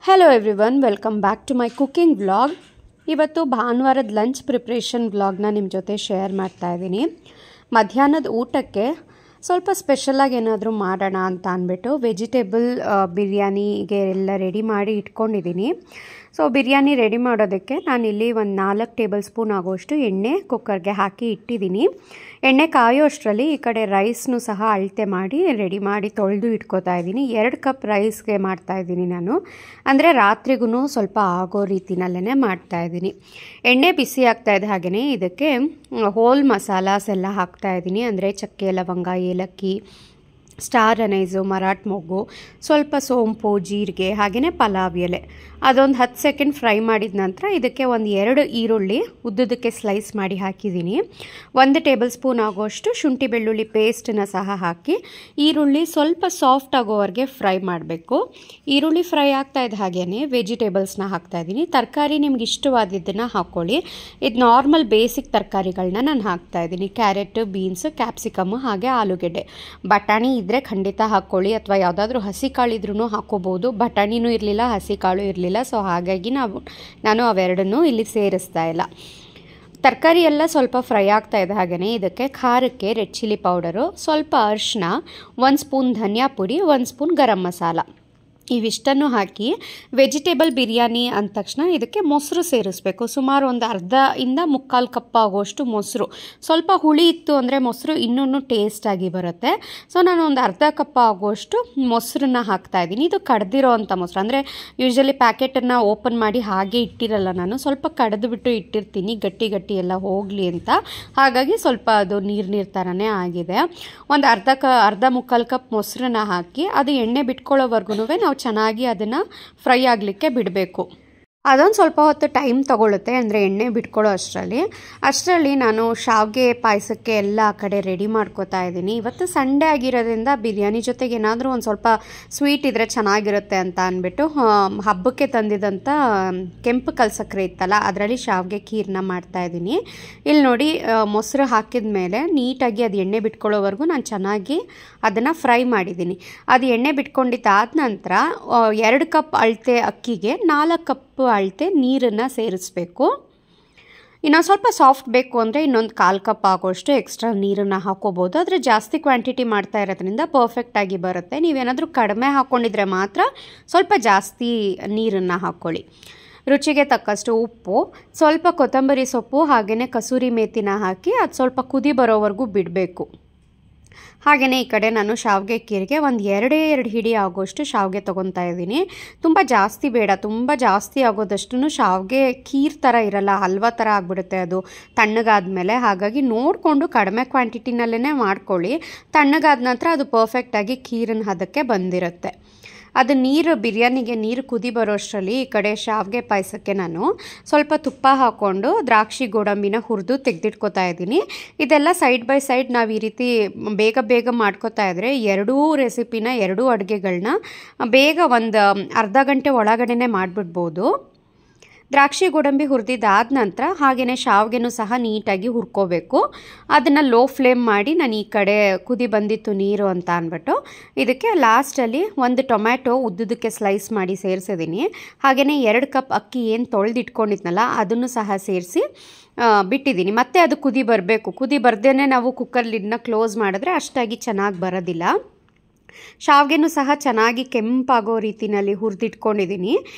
Hello everyone, welcome back to my cooking vlog. ಇವತ್ತು ಭಾನುವಾರದ lunch preparation ವ್ಲಾಗ್ನ ನಿಮ್ಮ ಜೊತೆ ಶೇರ್ ಮಾಡ್ತಾ ಇದ್ದೀನಿ. ಮಧ್ಯಾಹ್ನದ ಊಟಕ್ಕೆ ಸ್ವಲ್ಪ ಸ್ಪೆಷಲಾಗಿ ಏನಾದರೂ ಮಾಡೋಣ ಅಂತ ಅಂದ್ಬಿಟ್ಟು ವೆಜಿಟೇಬಲ್ ಬಿರಿಯಾನಿಗೆ ಎಲ್ಲ ರೆಡಿ ಮಾಡಿ ಇಟ್ಕೊಂಡಿದ್ದೀನಿ. ಸೊ ಬಿರಿಯಾನಿ ರೆಡಿ ಮಾಡೋದಕ್ಕೆ ನಾನಿಲ್ಲಿ ಒಂದು 4 ಟೇಬಲ್ ಸ್ಪೂನ್ ಆಗೋಷ್ಟು ಎಣ್ಣೆ ಕುಕ್ಕರ್ಗೆ ಹಾಕಿ ಇಟ್ಟಿದ್ದೀನಿ. ಎಣ್ಣೆ ಕಾಯೋ ಅಷ್ಟರಲ್ಲಿ ಈ ಕಡೆ ರೈಸ್ನು ಸಹ ಅಳತೆ ಮಾಡಿ ರೆಡಿ ಮಾಡಿ ತೊಳೆದು ಇಟ್ಕೋತಾ ಇದ್ದೀನಿ. 2 ಕಪ್ ರೈಸ್ಗೆ ಮಾಡ್ತಾಯಿದ್ದೀನಿ ನಾನು, ಅಂದರೆ ರಾತ್ರಿಗೂ ಸ್ವಲ್ಪ ಆಗೋ ರೀತಿನಲ್ಲೇ ಮಾಡ್ತಾಯಿದ್ದೀನಿ. ಎಣ್ಣೆ ಬಿಸಿ ಆಗ್ತಾಯಿದ್ದ ಹಾಗೆಯೇ ಇದಕ್ಕೆ ಹೋಲ್ ಮಸಾಲಾಸ್ ಎಲ್ಲ ಹಾಕ್ತಾಯಿದ್ದೀನಿ. ಅಂದರೆ ಚಕ್ಕೆ, ಲವಂಗ, ಏಲಕ್ಕಿ, ಸ್ಟಾರ್ ಅನೈಸು, ಮರಾಠ ಮೊಗ್ಗು, ಸ್ವಲ್ಪ ಸೋಂಪು, ಜೀರಿಗೆ, ಹಾಗೆಯೇ ಪಲಾವ್ ಎಲೆ ಅದೊಂದು 10 ಸೆಕೆಂಡ್ ಫ್ರೈ ಮಾಡಿದ ನಂತರ ಇದಕ್ಕೆ ಒಂದು 2 ಈರುಳ್ಳಿ ಉದ್ದುದಕ್ಕೆ ಸ್ಲೈಸ್ ಮಾಡಿ ಹಾಕಿದ್ದೀನಿ. 1 ಟೇಬಲ್ ಸ್ಪೂನ್ ಆಗೋಷ್ಟು ಶುಂಠಿ ಬೆಳ್ಳುಳ್ಳಿ ಪೇಸ್ಟನ್ನು ಸಹ ಹಾಕಿ ಈರುಳ್ಳಿ ಸ್ವಲ್ಪ ಸಾಫ್ಟ್ ಆಗೋವರೆಗೆ ಫ್ರೈ ಮಾಡಬೇಕು. ಈರುಳ್ಳಿ ಫ್ರೈ ಆಗ್ತಾ ಇದ್ದ ಹಾಗೆಯೇ ವೆಜಿಟೇಬಲ್ಸ್ನ ಹಾಕ್ತಾಯಿದ್ದೀನಿ. ತರಕಾರಿ ನಿಮ್ಗೆ ಇಷ್ಟವಾದಿದ್ದನ್ನು ಹಾಕ್ಕೊಳ್ಳಿ. ಇದು ನಾರ್ಮಲ್ ಬೇಸಿಕ್ ತರಕಾರಿಗಳನ್ನ ನಾನು ಹಾಕ್ತಾಯಿದ್ದೀನಿ. ಕ್ಯಾರೆಟ್, ಬೀನ್ಸ್, ಕ್ಯಾಪ್ಸಿಕಮ್ಮು, ಹಾಗೆ ಆಲೂಗೆಡ್ಡೆ. ಬಟಾಣಿ ಇದ್ದರೆ ಖಂಡಿತ ಹಾಕ್ಕೊಳ್ಳಿ, ಅಥವಾ ಯಾವುದಾದ್ರೂ ಹಸಿ ಕಾಳಿದ್ರೂ ಹಾಕ್ಕೋಬೋದು. ಬಟಾಣಿನೂ ಇರಲಿಲ್ಲ, ಹಸಿ ಕಾಳು ಇರಲಿಲ್ಲ. ಸೊ ಹಾಗಾಗಿ ನಾನು ಅವೆರಡನ್ನೂ ಇಲ್ಲಿ ಸೇರಿಸ್ತಾ ಇಲ್ಲ. ತರಕಾರಿ ಎಲ್ಲ ಸ್ವಲ್ಪ ಫ್ರೈ ಆಗ್ತಾ ಇದೆ. ಹಾಗೆಯೇ ಇದಕ್ಕೆ ಖಾರಕ್ಕೆ ರೆಡ್ ಚಿಲ್ಲಿ ಪೌಡರು, ಸ್ವಲ್ಪ ಅರಿಶಿನ, 1 ಸ್ಪೂನ್ ಧನಿಯಾ ಪುಡಿ, 1 ಸ್ಪೂನ್ ಗರಂ ಮಸಾಲ ಇವಿಷ್ಟನ್ನು ಹಾಕಿ ವೆಜಿಟೇಬಲ್ ಬಿರಿಯಾನಿ ಅಂದ ತಕ್ಷಣ ಇದಕ್ಕೆ ಮೊಸರು ಸೇರಿಸ್ಬೇಕು. ಸುಮಾರು ಒಂದು 1/2 ಕಪ್ ಆಗೋಷ್ಟು ಮೊಸರು. ಸ್ವಲ್ಪ ಹುಳಿ ಇತ್ತು ಅಂದರೆ ಮೊಸರು ಇನ್ನೂ ಟೇಸ್ಟಾಗಿ ಬರುತ್ತೆ. ಸೊ ನಾನು ಒಂದು 1/2 ಕಪ್ ಆಗೋಷ್ಟು ಮೊಸರನ್ನ ಹಾಕ್ತಾಯಿದ್ದೀನಿ. ಇದು ಕಡ್ದಿರೋ ಅಂಥ ಮೊಸರು, ಅಂದರೆ ಯೂಶ್ವಲಿ ಪ್ಯಾಕೆಟನ್ನು ಓಪನ್ ಮಾಡಿ ಹಾಗೆ ಇಟ್ಟಿರಲ್ಲ ನಾನು, ಸ್ವಲ್ಪ ಕಡ್ದುಬಿಟ್ಟು ಇಟ್ಟಿರ್ತೀನಿ ಗಟ್ಟಿ ಗಟ್ಟಿ ಎಲ್ಲ ಹೋಗಲಿ ಅಂತ. ಹಾಗಾಗಿ ಸ್ವಲ್ಪ ಅದು ನೀರು ಥರನೇ ಆಗಿದೆ. ಒಂದು 1/2 ಕಪ್ ಮೊಸರನ್ನ ಹಾಕಿ ಅದು ಎಣ್ಣೆ ಬಿಟ್ಕೊಳ್ಳೋವರೆಗೂ ನಾವು ಚೆನ್ನಾಗಿ ಅದನ್ನು ಫ್ರೈ ಆಗಲಿಕ್ಕೆ ಬಿಡಬೇಕು. ಅದೊಂದು ಸ್ವಲ್ಪ ಹೊತ್ತು ಟೈಮ್ ತೊಗೊಳುತ್ತೆ, ಅಂದರೆ ಎಣ್ಣೆ ಬಿಟ್ಕೊಳ್ಳೋ ಅಷ್ಟರಲ್ಲಿ ನಾನು ಶಾವಿಗೆ ಪಾಯಸಕ್ಕೆ ಎಲ್ಲ ಆ ಕಡೆ ರೆಡಿ ಮಾಡ್ಕೋತಾ ಇದ್ದೀನಿ. ಇವತ್ತು ಸಂಡೇ ಆಗಿರೋದ್ರಿಂದ ಬಿರಿಯಾನಿ ಜೊತೆಗೆ ಏನಾದರೂ ಒಂದು ಸ್ವಲ್ಪ ಸ್ವೀಟ್ ಇದ್ದರೆ ಚೆನ್ನಾಗಿರುತ್ತೆ ಅಂತ ಅಂದ್ಬಿಟ್ಟು ಹಬ್ಬಕ್ಕೆ ತಂದಿದ್ದಂಥ ಕೆಂಪು ಕಲ್ಸಕ್ಕರೆ ಇತ್ತಲ್ಲ, ಅದರಲ್ಲಿ ಶಾವಿಗೆ ಖೀರನ್ನ ಮಾಡ್ತಾಯಿದ್ದೀನಿ. ಇಲ್ಲಿ ನೋಡಿ, ಮೊಸರು ಹಾಕಿದ ಮೇಲೆ ನೀಟಾಗಿ ಅದು ಎಣ್ಣೆ ಬಿಟ್ಕೊಳ್ಳೋವರೆಗೂ ನಾನು ಚೆನ್ನಾಗಿ ಅದನ್ನು ಫ್ರೈ ಮಾಡಿದ್ದೀನಿ. ಅದು ಎಣ್ಣೆ ಬಿಟ್ಕೊಂಡಿದ್ದಾದ ನಂತರ 2 ಕಪ್ ಅಳತೆ ಅಕ್ಕಿಗೆ 4 ಕಪ್ ಅಳತೆ ನೀರನ್ನು ಸೇರಿಸ್ಬೇಕು. ಇನ್ನೊಂದು ಸ್ವಲ್ಪ ಸಾಫ್ಟ್ ಬೇಕು ಅಂದರೆ ಇನ್ನೊಂದು 1/4 ಕಪ್ ಆಗೋಷ್ಟು ಎಕ್ಸ್ಟ್ರಾ ನೀರನ್ನು ಹಾಕೋಬೋದು. ಆದರೆ ಜಾಸ್ತಿ ಕ್ವಾಂಟಿಟಿ ಮಾಡ್ತಾ ಇರೋದ್ರಿಂದ ಪರ್ಫೆಕ್ಟಾಗಿ ಬರುತ್ತೆ. ನೀವೇನಾದರೂ ಕಡಿಮೆ ಹಾಕ್ಕೊಂಡಿದ್ರೆ ಮಾತ್ರ ಸ್ವಲ್ಪ ಜಾಸ್ತಿ ನೀರನ್ನು ಹಾಕ್ಕೊಳ್ಳಿ. ರುಚಿಗೆ ತಕ್ಕಷ್ಟು ಉಪ್ಪು, ಸ್ವಲ್ಪ ಕೊತ್ತಂಬರಿ ಸೊಪ್ಪು, ಹಾಗೆಯೇ ಕಸೂರಿ ಮೇಥಿನ ಹಾಕಿ ಅದು ಸ್ವಲ್ಪ ಕುದಿ ಬರೋವರೆಗೂ ಬಿಡಬೇಕು. ಹಾಗೆಯೇ ಈ ಕಡೆ ನಾನು ಶಾವಿಗೆ ಖೀರಿಗೆ ಒಂದು 2 ಹಿಡಿ ಆಗೋಷ್ಟು ಶಾವಿಗೆ ತೊಗೊತಾ ಇದ್ದೀನಿ. ತುಂಬ ಜಾಸ್ತಿ ಬೇಡ, ತುಂಬ ಜಾಸ್ತಿ ಆಗೋದಷ್ಟು ಶಾವಿಗೆ ಖೀರ್ ಥರ ಇರಲ್ಲ, ಹಲ್ವಾ ಥರ ಆಗಿಬಿಡುತ್ತೆ ಅದು ತಣ್ಣಗಾದ್ಮೇಲೆ. ಹಾಗಾಗಿ ನೋಡಿಕೊಂಡು ಕಡಿಮೆ ಕ್ವಾಂಟಿಟಿನಲ್ಲೇ ಮಾಡ್ಕೊಳ್ಳಿ. ತಣ್ಣಗಾದ ನಂತರ ಅದು ಪರ್ಫೆಕ್ಟಾಗಿ ಖೀರಿನ ಹದಕ್ಕೆ ಬಂದಿರುತ್ತೆ. ಅದು ಬಿರಿಯಾನಿಗೆ ನೀರು ಕುದಿ ಬರೋ ಅಷ್ಟರಲ್ಲಿ ಈ ಕಡೆ ಶಾವಿಗೆ ಪಾಯಸಕ್ಕೆ ನಾನು ಸ್ವಲ್ಪ ತುಪ್ಪ ಹಾಕ್ಕೊಂಡು ದ್ರಾಕ್ಷಿ ಗೋಡಂಬಿನ ಹುರಿದು ತೆಗೆದಿಟ್ಕೋತಾ ಇದ್ದೀನಿ. ಇದೆಲ್ಲ ಸೈಡ್ ಬೈ ಸೈಡ್ ನಾವು ಈ ರೀತಿ ಬೇಗ ಮಾಡ್ಕೋತಾ ಇದ್ದರೆ ಎರಡೂ ರೆಸಿಪಿನ, ಎರಡೂ ಅಡುಗೆಗಳನ್ನ ಬೇಗ ಒಂದು ಅರ್ಧ ಗಂಟೆ ಒಳಗಡೆನೆ ಮಾಡಿಬಿಡ್ಬೋದು. ದ್ರಾಕ್ಷಿ ಗೋಡಂಬಿ ಹುರಿದಿದ್ದಾದ ನಂತರ ಹಾಗೆಯೇ ಶಾವಿಗೆನೂ ಸಹ ನೀಟಾಗಿ ಹುರ್ಕೋಬೇಕು. ಅದನ್ನು ಲೋ ಫ್ಲೇಮ್ ಮಾಡಿ ನಾನು ಈ ಕಡೆ ಕುದಿ ಬಂದಿತ್ತು ನೀರು ಅಂತ ಅಂದ್ಬಿಟ್ಟು ಇದಕ್ಕೆ ಲಾಸ್ಟಲ್ಲಿ 1 ಟೊಮ್ಯಾಟೊ ಉದ್ದುದಕ್ಕೆ ಸ್ಲೈಸ್ ಮಾಡಿ ಸೇರಿಸಿದ್ದೀನಿ. ಹಾಗೆಯೇ 2 ಕಪ್ ಅಕ್ಕಿ ಏನು ತೊಳೆದಿಟ್ಕೊಂಡಿದ್ನಲ್ಲ ಅದನ್ನು ಸಹ ಸೇರಿಸಿ ಬಿಟ್ಟಿದ್ದೀನಿ. ಮತ್ತೆ ಅದು ಕುದಿ ಬರಬೇಕು. ಕುದಿ ಬರ್ದೇ ನಾವು ಕುಕ್ಕರ್ ಲಿಡ್ನ ಕ್ಲೋಸ್ ಮಾಡಿದ್ರೆ ಅಷ್ಟಾಗಿ ಚೆನ್ನಾಗಿ ಬರೋದಿಲ್ಲ. ಶಾವಿಗೆನೂ ಸಹ ಚೆನ್ನಾಗಿ ಕೆಂಪಾಗೋ ರೀತಿಯಲ್ಲಿ ಹುರಿದಿಟ್ಕೊಂಡಿದ್ದೀನಿ.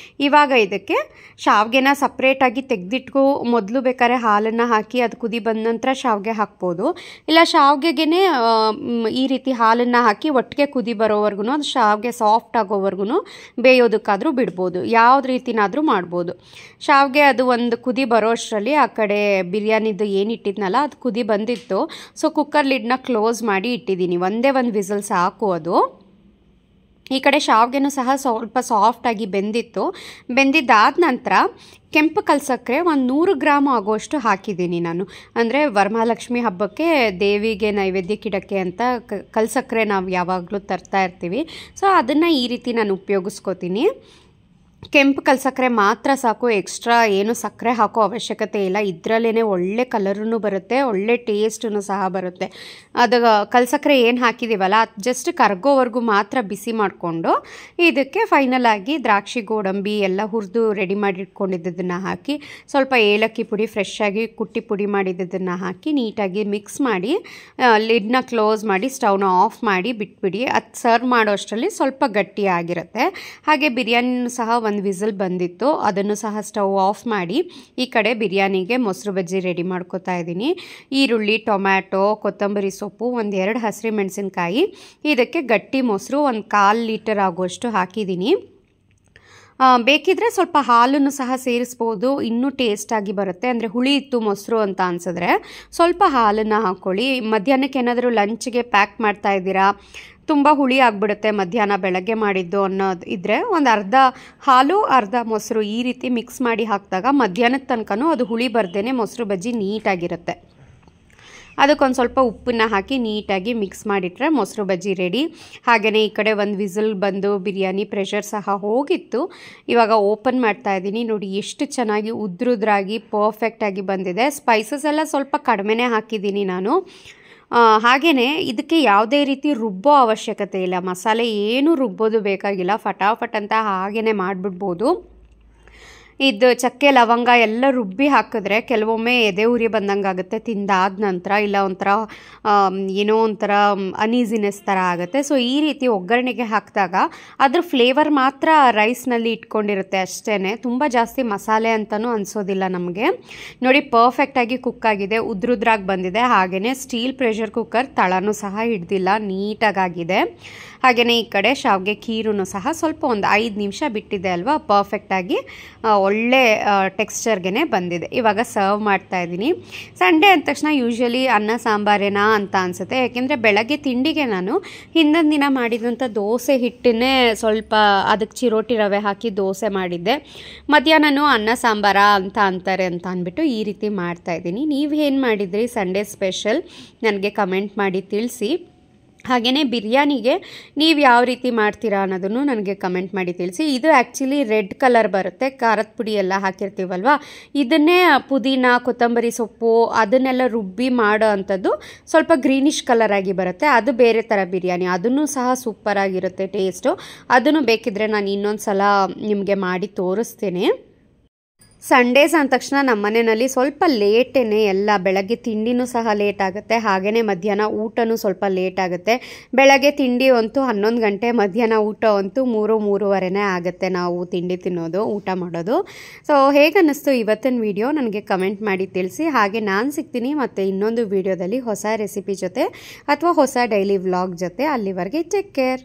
ಇವಾಗ ಇದಕ್ಕೆ ಶಾವಿಗೆನ ಸಪ್ರೇಟಾಗಿ ತೆಗೆದಿಟ್ಕೊ ಮೊದಲು ಬೇಕಾದ್ರೆ ಹಾಲನ್ನು ಹಾಕಿ ಅದು ಕುದಿ ಬಂದ ನಂತರ ಶಾವಿಗೆ ಹಾಕ್ಬೋದು. ಇಲ್ಲ ಶಾವಿಗೆಗೇ ಈ ರೀತಿ ಹಾಲನ್ನು ಹಾಕಿ ಒಟ್ಟಿಗೆ ಕುದಿ ಬರೋವರೆಗೂ ಅದು ಶಾವಿಗೆ ಸಾಫ್ಟ್ ಆಗೋವರೆಗೂ ಬೇಯೋದಕ್ಕಾದರೂ ಬಿಡ್ಬೋದು. ಯಾವ್ದು ರೀತಿನಾದರೂ ಮಾಡ್ಬೋದು. ಶಾವಿಗೆ ಅದು ಒಂದು ಕುದಿ ಬರೋ ಅಷ್ಟರಲ್ಲಿ ಆ ಕಡೆ ಬಿರಿಯಾನಿದು ಏನಿಟ್ಟಿದ್ನಲ್ಲ ಅದು ಕುದಿ ಬಂದಿತ್ತು. ಸೊ ಕುಕ್ಕರ್ ಲಿಡ್ನ ಕ್ಲೋಸ್ ಮಾಡಿ ಇಟ್ಟಿದ್ದೀನಿ. ಒಂದೇ ಒಂದು ವಿಸಲ್ ಸಾಕು ಅದು. ಈ ಕಡೆ ಶಾವಿಗೆನೂ ಸಹ ಸ್ವಲ್ಪ ಸಾಫ್ಟಾಗಿ ಬೆಂದಿದ್ದಾದ ನಂತರ ಕೆಂಪು ಕಲ್ಸಕ್ಕರೆ ಒಂದು 100 ಗ್ರಾಮ್ ಆಗೋಷ್ಟು ಹಾಕಿದ್ದೀನಿ ನಾನು. ಅಂದರೆ ವರಮಹಾಲಕ್ಷ್ಮಿ ಹಬ್ಬಕ್ಕೆ ದೇವಿಗೆ ನೈವೇದ್ಯಕ್ಕಿಡಕ್ಕೆ ಅಂತ ಕಲ್ಸಕ್ಕರೆ ನಾವು ಯಾವಾಗಲೂ ತರ್ತಾ ಇರ್ತೀವಿ. ಸೊ ಅದನ್ನು ಈ ರೀತಿ ನಾನು ಉಪಯೋಗಿಸ್ಕೋತೀನಿ. ಕೆಂಪು ಕಲ್ಸಕ್ಕರೆ ಮಾತ್ರ ಸಾಕು, ಎಕ್ಸ್ಟ್ರಾ ಏನು ಸಕ್ಕರೆ ಹಾಕೋ ಅವಶ್ಯಕತೆ ಇಲ್ಲ. ಇದರಲ್ಲೇ ಒಳ್ಳೆ ಕಲರೂ ಬರುತ್ತೆ, ಒಳ್ಳೆ ಟೇಸ್ಟೂ ಸಹ ಬರುತ್ತೆ. ಅದು ಕಲ್ಸಕ್ಕರೆ ಏನು ಹಾಕಿದ್ದೀವಲ್ಲ ಅದು ಜಸ್ಟ್ ಕರ್ಗೋವರೆಗೂ ಮಾತ್ರ ಬಿಸಿ ಮಾಡಿಕೊಂಡು ಇದಕ್ಕೆ ಫೈನಲ್ ಆಗಿ ದ್ರಾಕ್ಷಿ ಗೋಡಂಬಿ ಎಲ್ಲ ಹುರಿದು ರೆಡಿ ಮಾಡಿ ಇಟ್ಕೊಂಡಿದ್ದನ್ನು ಹಾಕಿ ಸ್ವಲ್ಪ ಏಲಕ್ಕಿ ಪುಡಿ ಫ್ರೆಶ್ ಆಗಿ ಕುಟ್ಟಿ ಪುಡಿ ಮಾಡಿದ್ದನ್ನು ಹಾಕಿ ನೀಟಾಗಿ ಮಿಕ್ಸ್ ಮಾಡಿ ಲಿಡ್ನ ಕ್ಲೋಸ್ ಮಾಡಿ ಸ್ಟವ್ನ ಆಫ್ ಮಾಡಿ ಬಿಟ್ಬಿಡಿ. ಅದು ಸರ್ವ್ ಮಾಡೋ ಅಷ್ಟರಲ್ಲಿ ಸ್ವಲ್ಪ ಗಟ್ಟಿಯಾಗಿರುತ್ತೆ. ಹಾಗೆ ಬಿರಿಯಾನಿನೂ ಸಹ ಒಂದು ವಿಸಿಲ್ ಬಂದಿತ್ತು, ಅದನ್ನು ಸಹ ಸ್ಟವ್ ಆಫ್ ಮಾಡಿ ಈ ಕಡೆ ಬಿರಿಯಾನಿಗೆ ಮೊಸರು ಬಜ್ಜಿ ರೆಡಿ ಮಾಡ್ಕೋತಾ ಇದ್ದೀನಿ. ಈರುಳ್ಳಿ, ಟೊಮ್ಯಾಟೊ, ಕೊತ್ತಂಬರಿ ಸೊಪ್ಪು, 1-2 ಹಸಿರು ಮೆಣಸಿನ್ಕಾಯಿ, ಇದಕ್ಕೆ ಗಟ್ಟಿ ಮೊಸರು 1/4 ಲೀಟರ್ ಆಗುವಷ್ಟು ಹಾಕಿದ್ದೀನಿ. ಬೇಕಿದ್ರೆ ಸ್ವಲ್ಪ ಹಾಲನ್ನು ಸಹ ಸೇರಿಸ್ಬೋದು, ಇನ್ನೂ ಟೇಸ್ಟಾಗಿ ಬರುತ್ತೆ. ಅಂದರೆ ಹುಳಿ ಇತ್ತು ಮೊಸರು ಅಂತ ಅನಿಸಿದ್ರೆ ಸ್ವಲ್ಪ ಹಾಲನ್ನು ಹಾಕ್ಕೊಳ್ಳಿ. ಮಧ್ಯಾಹ್ನಕ್ಕೆ ಏನಾದರೂ ಲಂಚ್ಗೆ ಪ್ಯಾಕ್ ಮಾಡ್ತಾ ಇದ್ದೀರಾ, ತುಂಬ ಹುಳಿ ಆಗಿಬಿಡುತ್ತೆ ಮಧ್ಯಾಹ್ನ ಬೆಳಗ್ಗೆ ಮಾಡಿದ್ದು ಅನ್ನೋದು ಇದ್ದರೆ ಒಂದು ಅರ್ಧ ಹಾಲು ಅರ್ಧ ಮೊಸರು ಈ ರೀತಿ ಮಿಕ್ಸ್ ಮಾಡಿ ಹಾಕಿದಾಗ ಮಧ್ಯಾಹ್ನದ ತನಕನೂ ಅದು ಹುಳಿ ಬರ್ದೇ ಮೊಸರು ಬಜ್ಜಿ ನೀಟಾಗಿರುತ್ತೆ. ಅದಕ್ಕೊಂದು ಸ್ವಲ್ಪ ಉಪ್ಪನ್ನ ಹಾಕಿ ನೀಟಾಗಿ ಮಿಕ್ಸ್ ಮಾಡಿಟ್ರೆ ಮೊಸರು ಬಜ್ಜಿ ರೆಡಿ. ಹಾಗೆಯೇ ಈ ಕಡೆ ಒಂದು ವಿಸಿಲ್ ಬಂದು ಬಿರಿಯಾನಿ ಪ್ರೆಷರ್ ಸಹ ಹೋಗಿತ್ತು. ಇವಾಗ ಓಪನ್ ಮಾಡ್ತಾ ಇದ್ದೀನಿ. ನೋಡಿ ಎಷ್ಟು ಚೆನ್ನಾಗಿ ಉದ್ರುದ್ರಾಗಿ ಪರ್ಫೆಕ್ಟಾಗಿ ಬಂದಿದೆ. ಸ್ಪೈಸಸ್ ಎಲ್ಲ ಸ್ವಲ್ಪ ಕಡಿಮೆನೇ ಹಾಕಿದ್ದೀನಿ ನಾನು. ಹಾಗೆಯೇ ಇದಕ್ಕೆ ಯಾವುದೇ ರೀತಿ ರುಬ್ಬೋ ಅವಶ್ಯಕತೆ ಇಲ್ಲ, ಮಸಾಲೆ ಏನೂ ರುಬ್ಬೋದು ಬೇಕಾಗಿಲ್ಲ, ಫಟಾಫಟ್ ಅಂತ ಹಾಗೇ ಮಾಡಿಬಿಡ್ಬೋದು. ಇದು ಚಕ್ಕೆ ಲವಂಗ ಎಲ್ಲ ರುಬ್ಬಿ ಹಾಕಿದ್ರೆ ಕೆಲವೊಮ್ಮೆ ಎದೆ ಉರಿ ಬಂದಂಗೆ ಆಗುತ್ತೆ ತಿಂದಾದ ನಂತರ, ಇಲ್ಲ ಒಂಥರ ಏನೋ ಒಂಥರ ಅನೀಸಿನೆಸ್ ಥರ ಆಗುತ್ತೆ. ಸೊ ಈ ರೀತಿ ಒಗ್ಗರಣೆಗೆ ಹಾಕಿದಾಗ ಅದ್ರ ಫ್ಲೇವರ್ ಮಾತ್ರ ರೈಸ್ನಲ್ಲಿ ಇಟ್ಕೊಂಡಿರುತ್ತೆ ಅಷ್ಟೇ, ತುಂಬ ಜಾಸ್ತಿ ಮಸಾಲೆ ಅಂತಲೂ ಅನಿಸೋದಿಲ್ಲ ನಮಗೆ. ನೋಡಿ ಪರ್ಫೆಕ್ಟಾಗಿ ಕುಕ್ ಆಗಿದೆ, ಉದ್ರುದ್ರಾಗಿ ಬಂದಿದೆ. ಹಾಗೆಯೇ ಸ್ಟೀಲ್ ಪ್ರೆಷರ್ ಕುಕ್ಕರ್ ತಳನೂ ಸಹ ಹಿಡ್ದಿಲ್ಲ, ನೀಟಾಗಿದೆ. ಹಾಗೆಯೇ ಈ ಕಡೆ ಶಾವಿಗೆ ಖೀರೂ ಸಹ ಸ್ವಲ್ಪ ಒಂದು 5 ನಿಮಿಷ ಬಿಟ್ಟಿದೆ ಅಲ್ವಾ, ಪರ್ಫೆಕ್ಟಾಗಿ ಒಳ್ಳೆ ಟೆಕ್ಸ್ಚರ್ಗೆ ಬಂದಿದೆ. ಇವಾಗ ಸರ್ವ್ ಮಾಡ್ತಾ ಇದ್ದೀನಿ. ಸಂಡೇ ಅಂದ ತಕ್ಷಣ ಯೂಶ್ವಲಿ ಅನ್ನ ಸಾಂಬಾರೇನಾ ಅಂತ ಅನಿಸುತ್ತೆ, ಯಾಕೆಂದರೆ ಬೆಳಗ್ಗೆ ತಿಂಡಿಗೆ ನಾನು ಹಿಂದಿನ ದಿನ ಮಾಡಿದಂಥ ದೋಸೆ ಹಿಟ್ಟನ್ನೇ ಸ್ವಲ್ಪ ಅದಕ್ಕೆ ಚಿರೋಟಿ ರವೆ ಹಾಕಿ ದೋಸೆ ಮಾಡಿದ್ದೆ. ಮಧ್ಯಾಹ್ನನೂ ಅನ್ನ ಸಾಂಬಾರ ಅಂತ ಅಂತಾರೆ ಅಂತ ಅಂದ್ಬಿಟ್ಟು ಈ ರೀತಿ ಮಾಡ್ತಾಯಿದ್ದೀನಿ. ನೀವು ಏನು ಮಾಡಿದ್ರಿ ಸಂಡೇ ಸ್ಪೆಷಲ್ ನನಗೆ ಕಮೆಂಟ್ ಮಾಡಿ ತಿಳಿಸಿ. ಹಾಗೆಯೇ ಬಿರಿಯಾನಿಗೆ ನೀವು ಯಾವ ರೀತಿ ಮಾಡ್ತೀರಾ ಅನ್ನೋದನ್ನು ನನಗೆ ಕಮೆಂಟ್ ಮಾಡಿ ತಿಳಿಸಿ. ಇದು ಆ್ಯಕ್ಚುಲಿ ರೆಡ್ ಕಲರ್ ಬರುತ್ತೆ, ಖಾರದ ಪುಡಿ ಎಲ್ಲ ಹಾಕಿರ್ತೀವಲ್ವ, ಇದನ್ನೇ ಪುದೀನ ಕೊತ್ತಂಬರಿ ಸೊಪ್ಪು ಅದನ್ನೆಲ್ಲ ರುಬ್ಬಿ ಮಾಡೋ ಅಂಥದ್ದು ಸ್ವಲ್ಪ ಗ್ರೀನಿಶ್ ಕಲರ್ ಆಗಿ ಬರುತ್ತೆ. ಅದು ಬೇರೆ ಥರ ಬಿರಿಯಾನಿ, ಅದನ್ನು ಸಹ ಸೂಪರಾಗಿರುತ್ತೆ ಟೇಸ್ಟು. ಅದನ್ನು ಬೇಕಿದ್ದರೆ ನಾನು ಇನ್ನೊಂದು ಸಲ ನಿಮಗೆ ಮಾಡಿ ತೋರಿಸ್ತೇನೆ. ಸಂಡೇಸ್ ಅಂದ ತಕ್ಷಣ ನಮ್ಮ ಮನೆಯಲ್ಲಿ ಸ್ವಲ್ಪ ಲೇಟೇ ಎಲ್ಲ, ಬೆಳಗ್ಗೆ ತಿಂಡಿನೂ ಸಹ ಲೇಟ್ ಆಗುತ್ತೆ, ಹಾಗೆಯೇ ಮಧ್ಯಾಹ್ನ ಊಟನೂ ಸ್ವಲ್ಪ ಲೇಟ್ ಆಗುತ್ತೆ. ಬೆಳಗ್ಗೆ ತಿಂಡಿ ಅಂತೂ 11 ಗಂಟೆ, ಮಧ್ಯಾಹ್ನ ಊಟ ಅಂತೂ 3-3:30 ಆಗುತ್ತೆ ನಾವು ತಿಂಡಿ ತಿನ್ನೋದು, ಊಟ ಮಾಡೋದು. ಸೊ ಹೇಗನ್ನಿಸ್ತು ಇವತ್ತಿನ ವಿಡಿಯೋ ನನಗೆ ಕಮೆಂಟ್ ಮಾಡಿ ತಿಳಿಸಿ. ಹಾಗೆ ನಾನು ಸಿಗ್ತೀನಿ ಮತ್ತು ಇನ್ನೊಂದು ವಿಡಿಯೋದಲ್ಲಿ ಹೊಸ ರೆಸಿಪಿ ಜೊತೆ ಅಥವಾ ಹೊಸ ಡೈಲಿ ವ್ಲಾಗ್ ಜೊತೆ. ಅಲ್ಲಿವರೆಗೆ ಟೇಕ್ ಕೇರ್.